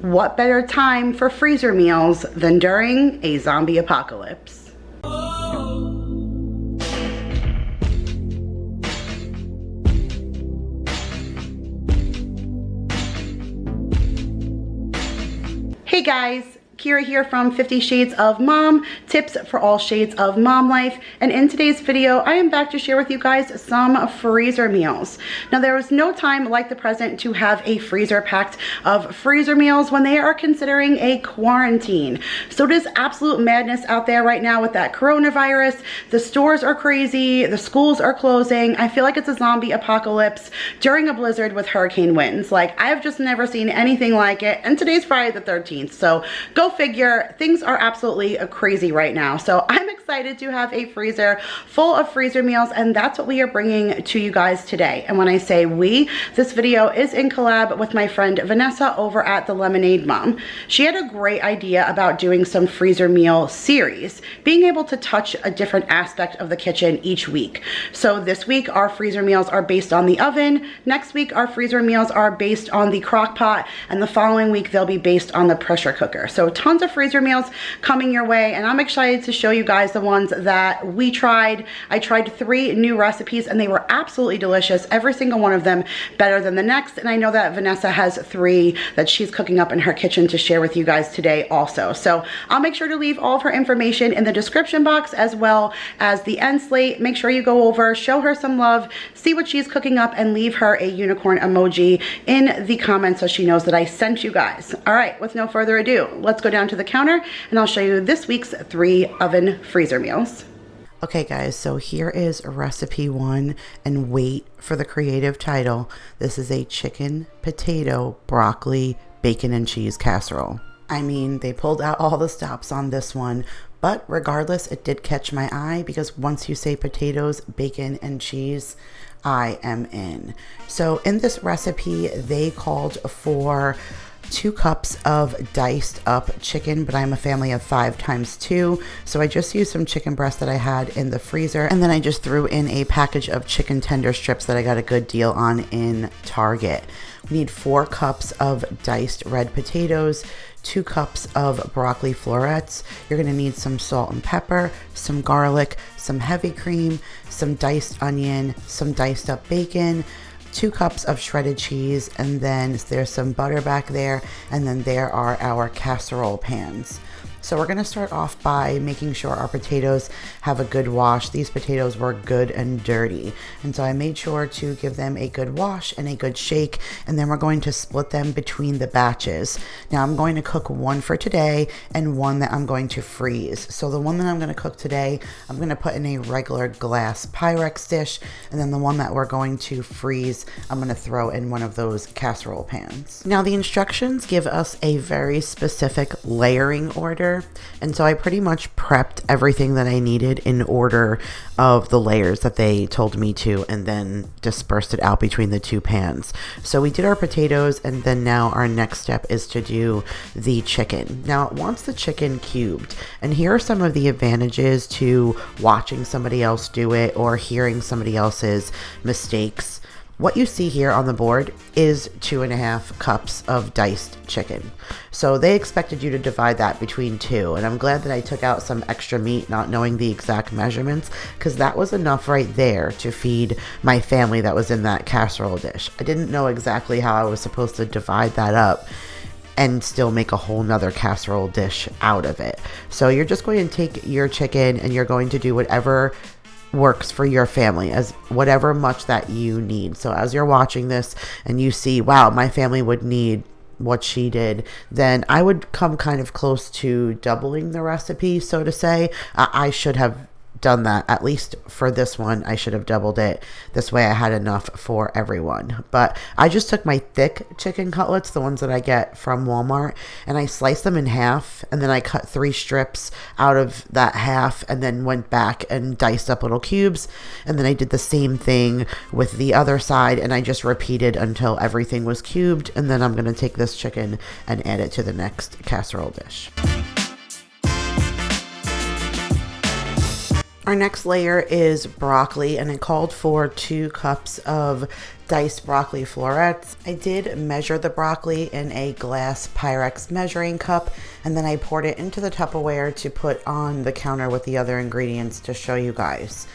what better time for freezer meals than during a zombie apocalypse? Hey guys, Kira here from 50 Shades of Mom, tips for all shades of mom life. And in today's video, I am back to share with you guys some freezer meals. Now, there is no time like the present to have a freezer packed of freezer meals when they are considering a quarantine. So it is absolute madness out there right now with that coronavirus. The stores are crazy, the schools are closing. I feel like it's a zombie apocalypse during a blizzard with hurricane winds. Like, I've just never seen anything like it. And today's Friday the 13th, so go figure. Things are absolutely crazy right now. So I'm excited to have a freezer full of freezer meals, and that's what we are bringing to you guys today. And when I say we, this video is in collab with my friend Vanessa over at the Lemonade Mom. She had a great idea about doing some freezer meal series, being able to touch a different aspect of the kitchen each week. So this week our freezer meals are based on the oven. Next week our freezer meals are based on the crock pot, and the following week they'll be based on the pressure cooker. So tons of freezer meals coming your way, and I'm excited to show you guys the ones that we tried. I tried 3 new recipes and they were absolutely delicious. Every single one of them better than the next, and I know that Vanessa has 3 that she's cooking up in her kitchen to share with you guys today also. So I'll make sure to leave all of her information in the description box as well as the end slate. Make sure you go over, show her some love, see what she's cooking up, and leave her a unicorn emoji in the comments so she knows that I sent you guys. All right, with no further ado, let's go down to the counter and I'll show you this week's 3 oven freezer meals. Okay guys, so here is recipe 1, and wait for the creative title. This is a chicken, potato, broccoli, bacon and cheese casserole. I mean, they pulled out all the stops on this one, but regardless, it did catch my eye because once you say potatoes, bacon and cheese, I am in. So in this recipe, they called for 2 cups of diced up chicken, but I'm a family of 5 times 2. So I just used some chicken breast that I had in the freezer, and then I just threw in a package of chicken tender strips that I got a good deal on in Target. We need 4 cups of diced red potatoes, 2 cups of broccoli florets. You're gonna need some salt and pepper, some garlic, some heavy cream, some diced onion, some diced up bacon, 2 cups of shredded cheese, and then there's some butter back there, and then there are our casserole pans. So we're gonna start off by making sure our potatoes have a good wash. These potatoes were good and dirty, and so I made sure to give them a good wash and a good shake, and then we're going to split them between the batches. Now I'm going to cook 1 for today and 1 that I'm going to freeze. So the one that I'm gonna cook today, I'm gonna put in a regular glass Pyrex dish, and then the one that we're going to freeze, I'm gonna throw in one of those casserole pans. Now the instructions give us a very specific layering order, and so I pretty much prepped everything that I needed in order of the layers that they told me to, and then dispersed it out between the 2 pans. So we did our potatoes, and then now our next step is to do the chicken. Now it wants the chicken cubed, and here are some of the advantages to watching somebody else do it or hearing somebody else's mistakes. What you see here on the board is 2.5 cups of diced chicken. So they expected you to divide that between 2, and I'm glad that I took out some extra meat, not knowing the exact measurements, because that was enough right there to feed my family that was in that casserole dish. I didn't know exactly how I was supposed to divide that up and still make a whole nother casserole dish out of it. So you're just going to take your chicken and you're going to do whatever works for your family, as whatever much that you need. So as you're watching this and you see, wow, my family would need what she did, then I would come kind of close to doubling the recipe, so to say. I should have done that. At least for this one, I should have doubled it. This way I had enough for everyone. But I just took my thick chicken cutlets, the ones that I get from Walmart, and I sliced them in half, and then I cut 3 strips out of that half, and then went back and diced up little cubes, and then I did the same thing with the other side, and I just repeated until everything was cubed, and then I'm going to take this chicken and add it to the next casserole dish. Our next layer is broccoli, and it called for 2 cups of diced broccoli florets. I did measure the broccoli in a glass Pyrex measuring cup, and then I poured it into the Tupperware to put on the counter with the other ingredients to show you guys.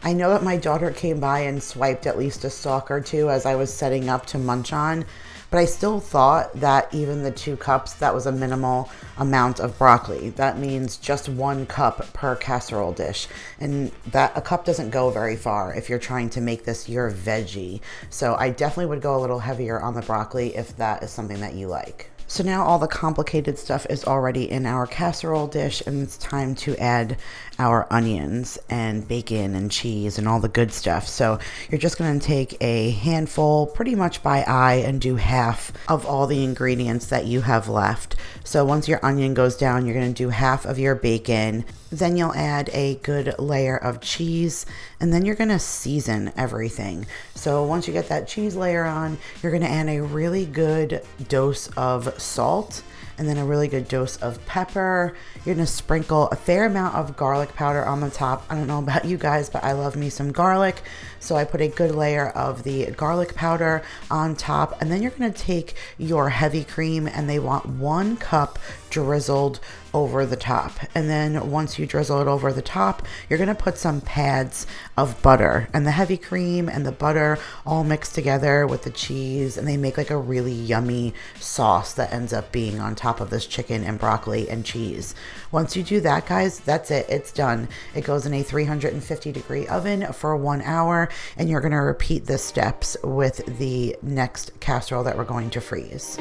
I know that my daughter came by and swiped at least a stalk or 2 as I was setting up to munch on, but I still thought that even the 2 cups, that was a minimal amount of broccoli. That means just 1 cup per casserole dish. And that a cup doesn't go very far if you're trying to make this your veggie. So I definitely would go a little heavier on the broccoli if that is something that you like. So now all the complicated stuff is already in our casserole dish, and it's time to add our onions and bacon and cheese and all the good stuff. So you're just going to take a handful pretty much by eye and do half of all the ingredients that you have left. So once your onion goes down, you're going to do half of your bacon. Then you'll add a good layer of cheese, and then you're going to season everything. So once you get that cheese layer on, you're going to add a really good dose of salt and then a really good dose of pepper. You're going to sprinkle a fair amount of garlic powder on the top. I don't know about you guys, but I love me some garlic. So I put a good layer of the garlic powder on top, and then you're going to take your heavy cream, and they want 1 cup drizzled over the top. And then once you drizzle it over the top, you're going to put some pads of butter, and the heavy cream and the butter all mixed together with the cheese, and they make like a really yummy sauce that ends up being on top of this chicken and broccoli and cheese. Once you do that, guys, that's it. It's done. It goes in a 350-degree oven for 1 hour, and you're going to repeat the steps with the next casserole that we're going to freeze.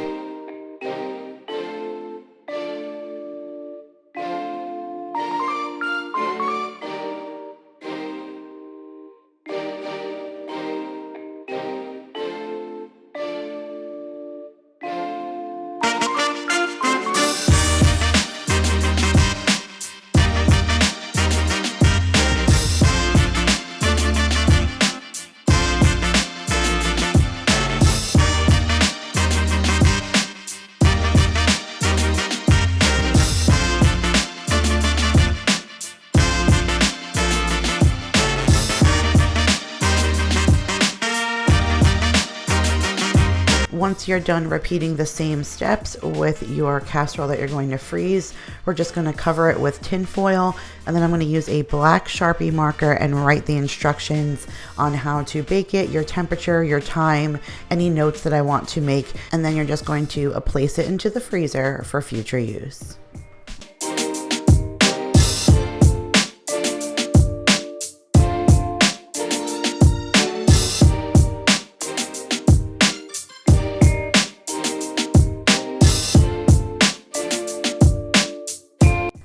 Once you're done repeating the same steps with your casserole that you're going to freeze, we're just going to cover it with tin foil, and then I'm going to use a black Sharpie marker and write the instructions on how to bake it, your temperature, your time, any notes that I want to make, and then you're just going to place it into the freezer for future use.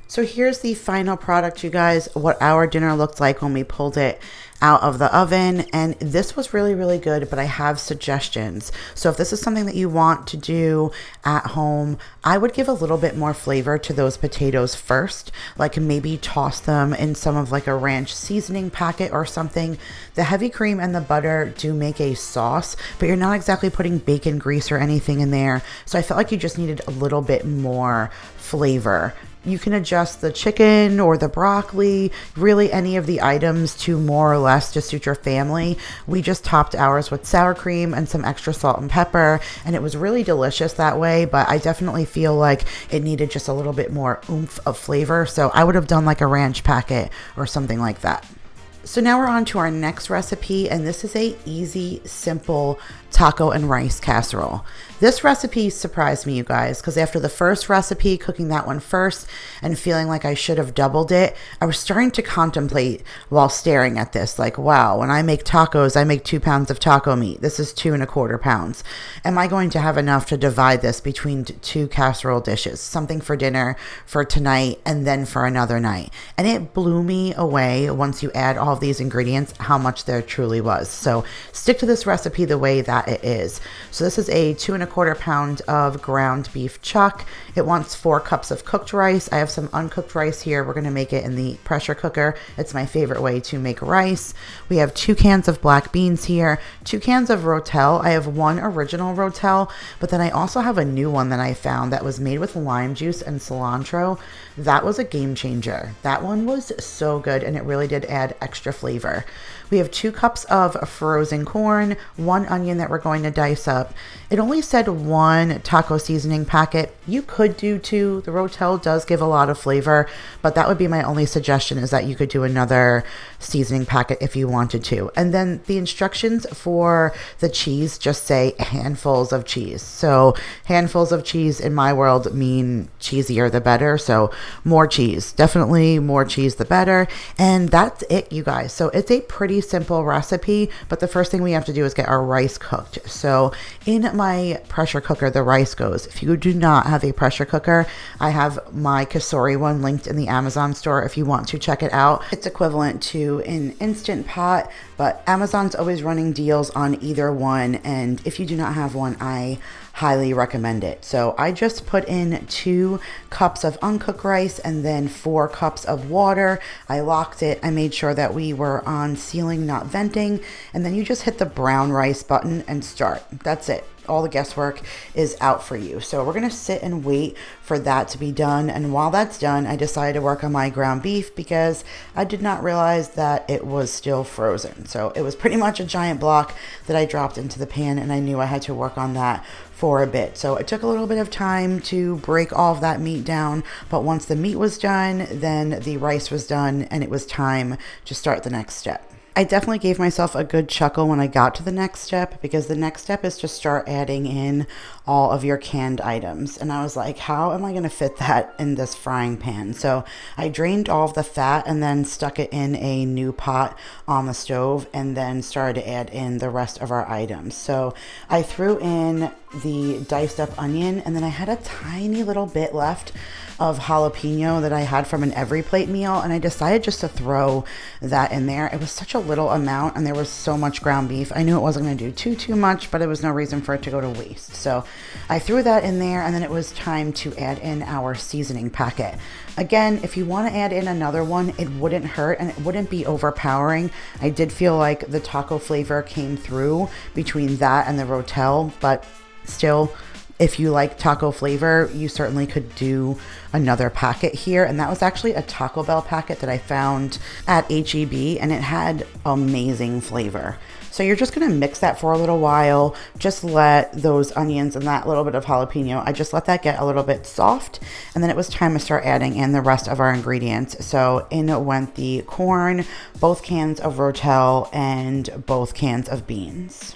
So here's the final product, you guys, what our dinner looked like when we pulled it out of the oven. And this was really, really good, but I have suggestions. So if this is something that you want to do at home, I would give a little bit more flavor to those potatoes first, like maybe toss them in some of like a ranch seasoning packet or something. The heavy cream and the butter do make a sauce, but you're not exactly putting bacon grease or anything in there. So I felt like you just needed a little bit more flavor. You can adjust the chicken or the broccoli, really any of the items to more or less to suit your family. We just topped ours with sour cream and some extra salt and pepper, and it was really delicious that way, but I definitely feel like it needed just a little bit more oomph of flavor. So I would have done like a ranch packet or something like that. So now we're on to our next recipe, and this is a easy, simple taco and rice casserole. This recipe surprised me, you guys, because after the first recipe, cooking that one first and feeling like I should have doubled it, I was starting to contemplate while staring at this, like, wow, when I make tacos, I make 2 pounds of taco meat. This is 2¼ pounds. Am I going to have enough to divide this between 2 casserole dishes? Something for dinner, for tonight, and then for another night. And it blew me away once you add all of these ingredients, how much there truly was. So stick to this recipe the way that fat it is. So this is a 2¼ pound of ground beef chuck. It wants 4 cups of cooked rice. I have some uncooked rice here. We're going to make it in the pressure cooker. It's my favorite way to make rice. We have 2 cans of black beans here, 2 cans of rotel. I have 1 original rotel, but then I also have a new one that I found that was made with lime juice and cilantro. That was a game changer. That one was so good, and it really did add extra flavor. We have 2 cups of frozen corn, 1 onion that we're going to dice up. It only said 1 taco seasoning packet. You could do 2. The rotel does give a lot of flavor, but that would be my only suggestion, is that you could do another seasoning packet if you wanted to. And then the instructions for the cheese just say handfuls of cheese. So handfuls of cheese in my world mean cheesier the better. So more cheese, definitely more cheese the better. And that's it, you guys. So it's a pretty simple recipe, but the first thing we have to do is get our rice cooked. So in my pressure cooker, the rice goes. If you do not have a pressure cooker, I have my casserole one linked in the Amazon store if you want to check it out. It's equivalent to an Instant Pot, but Amazon's always running deals on either one, and if you do not have one, I highly recommend it. So I just put in 2 cups of uncooked rice and then 4 cups of water. I locked it. I made sure that we were on sealing, not venting, and then you just hit the brown rice button and start. That's it. All the guesswork is out for you. So we're going to sit and wait for that to be done. And while that's done, I decided to work on my ground beef because I did not realize that it was still frozen. So it was pretty much a giant block that I dropped into the pan, and I knew I had to work on that for a bit. So it took a little bit of time to break all of that meat down. But once the meat was done, then the rice was done, and it was time to start the next step. I definitely gave myself a good chuckle when I got to the next step, because the next step is to start adding in all of your canned items. And I was like, how am I going to fit that in this frying pan? So I drained all of the fat and then stuck it in a new pot on the stove, and then started to add in the rest of our items. So I threw in the diced up onion, and then I had a tiny little bit left of jalapeno that I had from an every plate meal, and I decided just to throw that in there. It was such a little amount, and there was so much ground beef. I knew it wasn't going to do too much, but there was no reason for it to go to waste. So I threw that in there, and then it was time to add in our seasoning packet. Again, if you want to add in another one, it wouldn't hurt and it wouldn't be overpowering. I did feel like the taco flavor came through between that and the rotel, but still, if you like taco flavor, you certainly could do another packet here. And that was actually a Taco Bell packet that I found at H-E-B, and it had amazing flavor. So you're just gonna mix that for a little while. Just let those onions and that little bit of jalapeno, I just let that get a little bit soft. And then it was time to start adding in the rest of our ingredients. So in went the corn, both cans of rotel, and both cans of beans.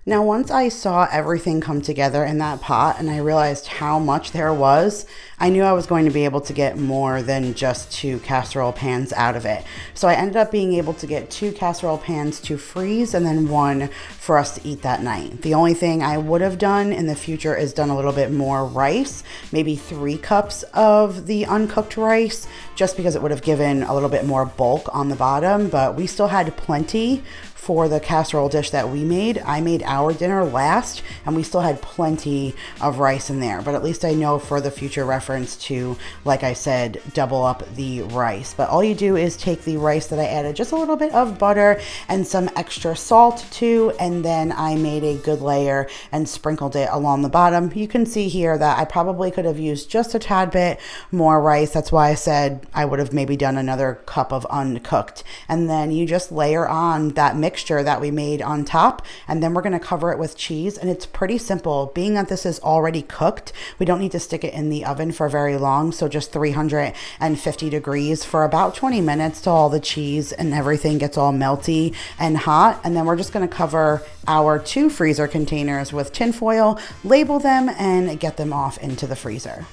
Now, once I saw everything come together in that pot and I realized how much there was, I knew I was going to be able to get more than just 2 casserole pans out of it. So I ended up being able to get 2 casserole pans to freeze and then 1 for us to eat that night. The only thing I would have done in the future is done a little bit more rice, maybe 3 cups of the uncooked rice, just because it would have given a little bit more bulk on the bottom, but we still had plenty for the casserole dish that we made. I made our dinner last, and we still had plenty of rice in there, but at least I know for the future reference to, like I said, double up the rice. But all you do is take the rice that I added just a little bit of butter and some extra salt to, and then I made a good layer and sprinkled it along the bottom. You can see here that I probably could have used just a tad bit more rice. That's why I said I would have maybe done another cup of uncooked. And then you just layer on that mixture that we made on top, and then we're going to cover it with cheese. And it's pretty simple. Being that this is already cooked, we don't need to stick it in the oven for very long, so just 350 degrees for about 20 minutes till all the cheese and everything gets all melty and hot. And then we're just going to cover our 2 freezer containers with tin foil, label them, and get them off into the freezer.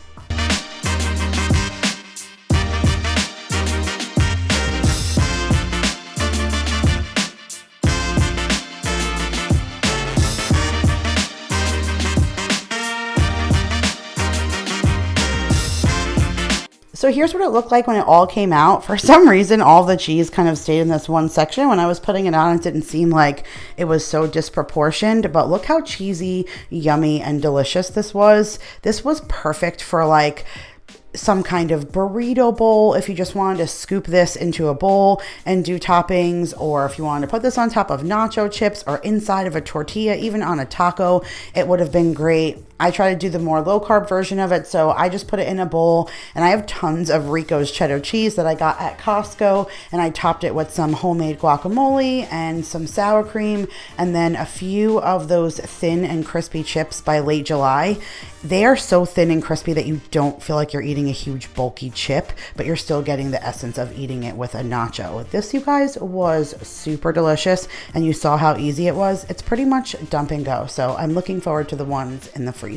So here's what it looked like when it all came out. For some reason, all the cheese kind of stayed in this one section. When I was putting it on, it didn't seem like it was so disproportioned, but look how cheesy, yummy, and delicious this was. This was perfect for like some kind of burrito bowl if you just wanted to scoop this into a bowl and do toppings, or if you wanted to put this on top of nacho chips or inside of a tortilla, even on a taco, it would have been great. I try to do the more low carb version of it, so I just put it in a bowl, and I have tons of Rico's cheddar cheese that I got at Costco, and I topped it with some homemade guacamole and some sour cream, and then a few of those thin and crispy chips by Late July. They are so thin and crispy that you don't feel like you're eating a huge bulky chip, but you're still getting the essence of eating it with a nacho. This, you guys, was super delicious, and you saw how easy it was. It's pretty much dump and go, so I'm looking forward to the ones in the freezer.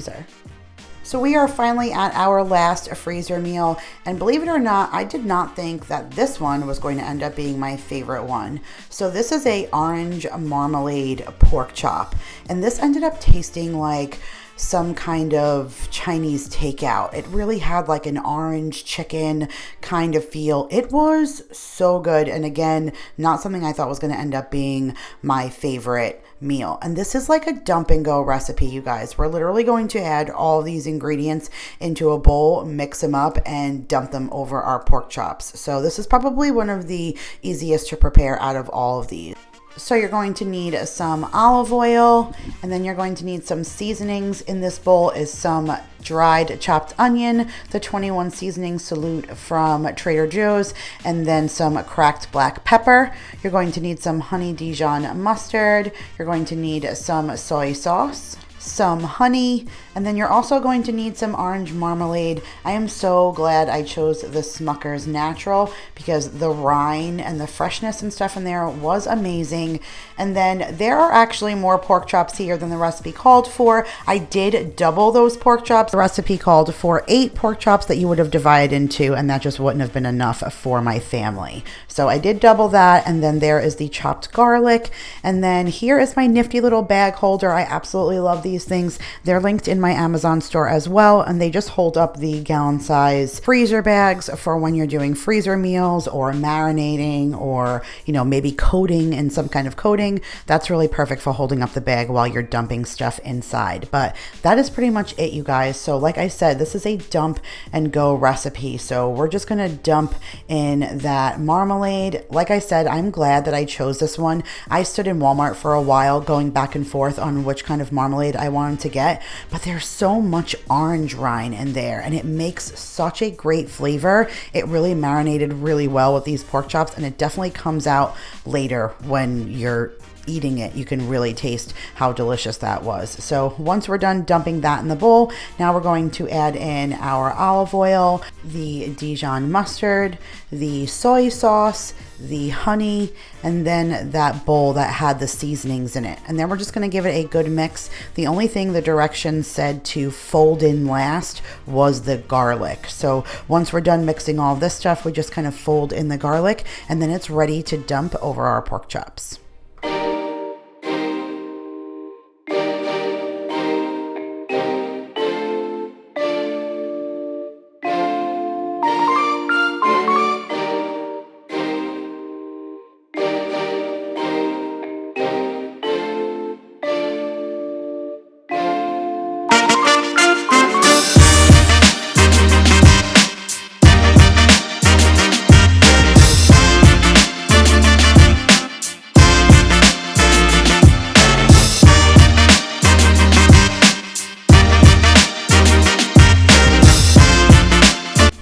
So we are finally at our last freezer meal, and believe it or not, I did not think that this one was going to end up being my favorite one. So this is a orange marmalade pork chop, and this ended up tasting like some kind of Chinese takeout. It really had like an orange chicken kind of feel. It was so good, and again, not something I thought was going to end up being my favorite meal. And this is like a dump and go recipe, you guys. We're literally going to add all these ingredients into a bowl, mix them up, and dump them over our pork chops. So this is probably one of the easiest to prepare out of all of these. So you're going to need some olive oil, and then you're going to need some seasonings. In this bowl is some dried chopped onion, the 21 seasoning salute from Trader Joe's, and then some cracked black pepper. You're going to need some honey Dijon mustard. You're going to need some soy sauce, some honey, and then you're also going to need some orange marmalade. I am so glad I chose the Smucker's Natural because the rind and the freshness and stuff in there was amazing. And then there are actually more pork chops here than the recipe called for. I did double those pork chops. The recipe called for 8 pork chops that you would have divided into, and that just wouldn't have been enough for my family. So I did double that, and then there is the chopped garlic. And then here is my nifty little bag holder. I absolutely love these things. They're linked in my Amazon store as well, and they just hold up the gallon size freezer bags for when you're doing freezer meals or marinating, or maybe coating in some kind of coating. That's really perfect for holding up the bag while you're dumping stuff inside. But that is pretty much it, you guys. So like I said, this is a dump and go recipe, so we're just gonna dump in that marmalade. Like I said, I'm glad that I chose this one. I stood in Walmart for a while going back and forth on which kind of marmalade I wanted to get, but there's so much orange rind in there, and it makes such a great flavor. It really marinated really well with these pork chops, and it definitely comes out later when you're eating it. You can really taste how delicious that was. So once we're done dumping that in the bowl, now we're going to add in our olive oil, the Dijon mustard, the soy sauce, the honey, and then that bowl that had the seasonings in it. And then we're just going to give it a good mix. The only thing the directions said to fold in last was the garlic. So once we're done mixing all this stuff, we just kind of fold in the garlic, and then it's ready to dump over our pork chops.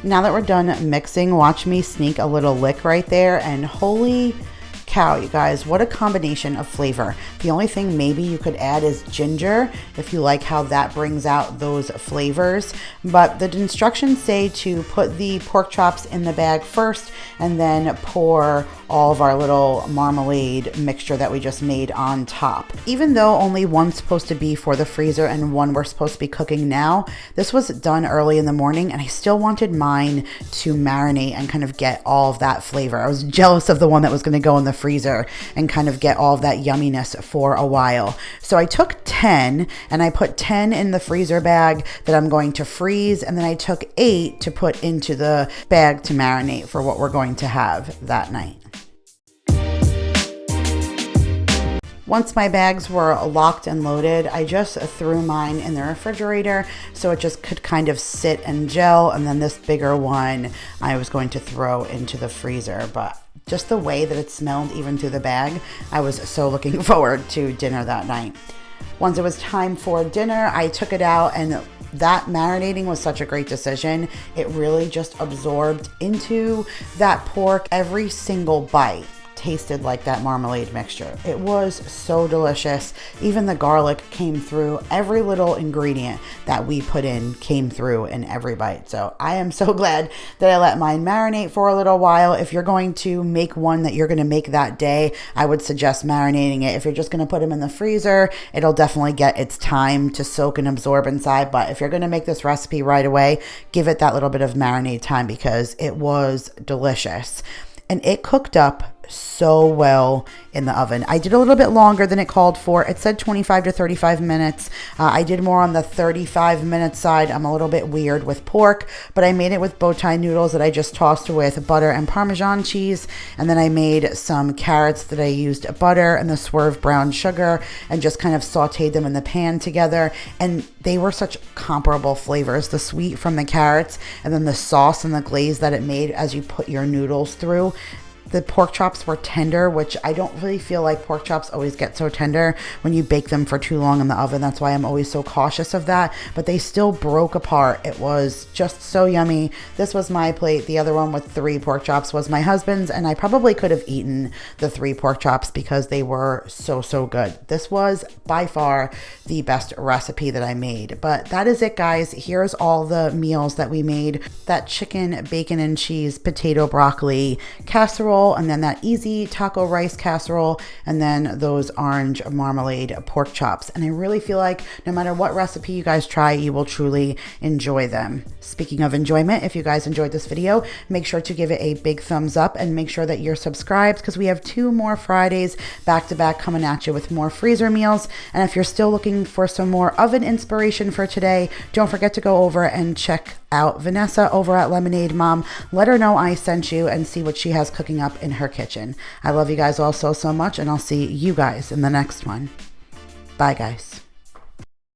Now that we're done mixing, watch me sneak a little lick right there, and holy cow, you guys, what a combination of flavor. The only thing maybe you could add is ginger if you like how that brings out those flavors. But the instructions say to put the pork chops in the bag first and then pour all of our little marmalade mixture that we just made on top. Even though only one's supposed to be for the freezer and one we're supposed to be cooking now, this was done early in the morning, and I still wanted mine to marinate and kind of get all of that flavor. I was jealous of the one that was going to go in the freezer and kind of get all of that yumminess for a while. So I took 10 and I put 10 in the freezer bag that I'm going to freeze, and then I took 8 to put into the bag to marinate for what we're going to have that night. Once my bags were locked and loaded, I just threw mine in the refrigerator so it just could kind of sit and gel, and then this bigger one I was going to throw into the freezer. But just the way that it smelled even through the bag, I was so looking forward to dinner that night. Once it was time for dinner, I took it out, and that marinating was such a great decision. It really just absorbed into that pork. Every single bite tasted like that marmalade mixture. It was so delicious. Even the garlic came through. Every little ingredient that we put in came through in every bite. So I am so glad that I let mine marinate for a little while. If you're going to make one that you're going to make that day, I would suggest marinating it. If you're just going to put them in the freezer, it'll definitely get its time to soak and absorb inside. But if you're going to make this recipe right away, give it that little bit of marinade time because it was delicious. And it cooked up so well in the oven. I did a little bit longer than it called for. It said 25 to 35 minutes. I did more on the 35-minute side. I'm a little bit weird with pork, but I made it with bow tie noodles that I just tossed with butter and Parmesan cheese. And then I made some carrots that I used butter and the swerve brown sugar and just kind of sauteed them in the pan together. And they were such comparable flavors, the sweet from the carrots and then the sauce and the glaze that it made as you put your noodles through. The pork chops were tender, which I don't really feel like pork chops always get so tender when you bake them for too long in the oven. That's why I'm always so cautious of that. But they still broke apart. It was just so yummy. This was my plate. The other one with 3 pork chops was my husband's, and I probably could have eaten the 3 pork chops because they were so good. This was by far the best recipe that I made. But that is it, guys. Here's all the meals that we made. That chicken, bacon and cheese, potato, broccoli, casserole, and then that easy taco rice casserole, and then those orange marmalade pork chops. And I really feel like no matter what recipe you guys try, you will truly enjoy them. Speaking of enjoyment, if you guys enjoyed this video, make sure to give it a big thumbs up and make sure that you're subscribed because we have 2 more Fridays back to back coming at you with more freezer meals. And if you're still looking for some more oven inspiration for today, don't forget to go over and check out Vanessa over at Lemonade Mom. Let her know I sent you and see what she has cooking up in her kitchen. I love you guys all so much, and I'll see you guys in the next one. Bye, guys.